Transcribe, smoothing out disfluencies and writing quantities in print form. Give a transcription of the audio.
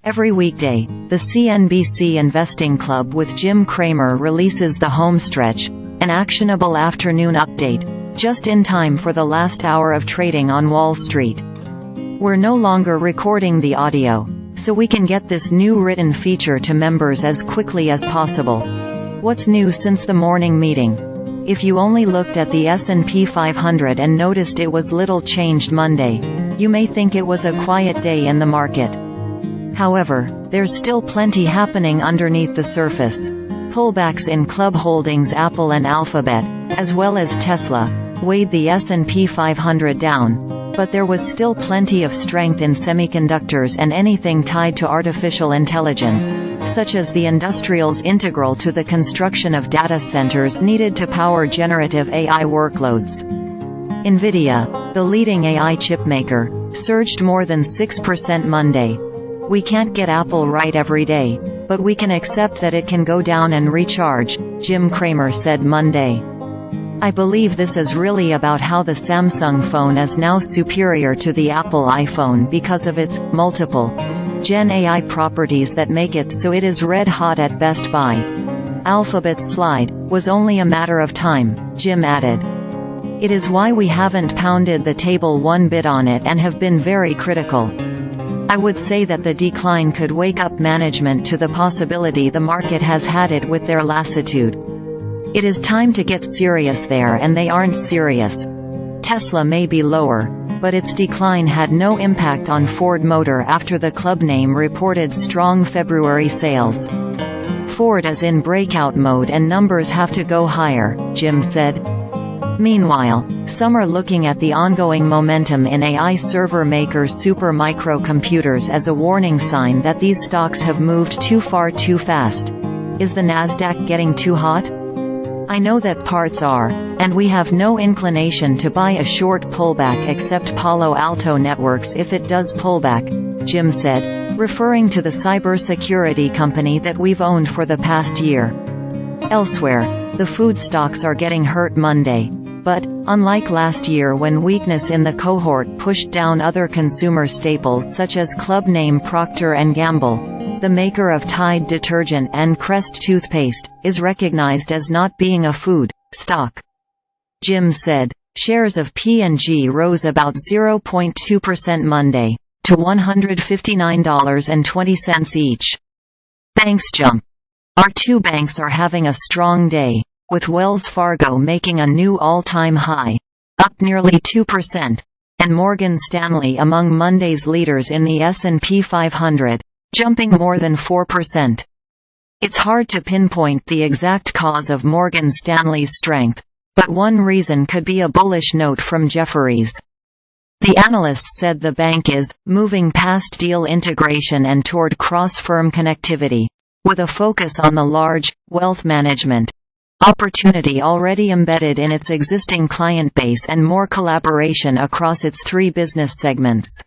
Every weekday, the CNBC Investing Club with Jim Cramer releases the Homestretch, an actionable afternoon update, just in time for the last hour of trading on Wall Street. We're no longer recording the audio, so we can get this new written feature to members as quickly as possible. What's new since the morning meeting? If you only looked at the S&P 500 and noticed it was little changed Monday, you may think it was a quiet day in the market. However, there's still plenty happening underneath the surface. Pullbacks in club holdings Apple and Alphabet, as well as Tesla, weighed the S&P 500 down, but there was still plenty of strength in semiconductors and anything tied to artificial intelligence, such as the industrials integral to the construction of data centers needed to power generative AI workloads. Nvidia, the leading AI chipmaker, surged more than 6% Monday. We can't get Apple right every day, but we can accept that it can go down and recharge, Jim Cramer said Monday. I believe this is really about how the Samsung phone is now superior to the Apple iPhone because of its multiple Gen AI properties that make it so it is red hot at Best Buy. Alphabet's slide was only a matter of time, Jim added. It is why we haven't pounded the table one bit on it and have been very critical. I would say that the decline could wake up management to the possibility the market has had it with their lassitude. It is time to get serious there, and they aren't serious. Tesla may be lower, but its decline had no impact on Ford Motor after the club name reported strong February sales. Ford is in breakout mode and numbers have to go higher, Jim said. Meanwhile, some are looking at the ongoing momentum in AI server maker supermicrocomputers as a warning sign that these stocks have moved too far too fast. Is the Nasdaq getting too hot? I know that parts are, and we have no inclination to buy a short pullback except Palo Alto Networks if it does pullback, Jim said, referring to the cybersecurity company that we've owned for the past year. Elsewhere, the food stocks are getting hurt Monday. But, unlike last year when weakness in the cohort pushed down other consumer staples such as club name Procter Gamble, the maker of Tide detergent and Crest toothpaste, is recognized as not being a food stock. Jim said, shares of P&G rose about 0.2% Monday, to $159.20 each. Banks jump. Our two banks are having a strong day, with Wells Fargo making a new all-time high, up nearly 2%, and Morgan Stanley among Monday's leaders in the S&P 500, jumping more than 4%. It's hard to pinpoint the exact cause of Morgan Stanley's strength, but one reason could be a bullish note from Jefferies. The analysts said the bank is moving past deal integration and toward cross-firm connectivity, with a focus on the large, wealth management opportunity already embedded in its existing client base and more collaboration across its three business segments.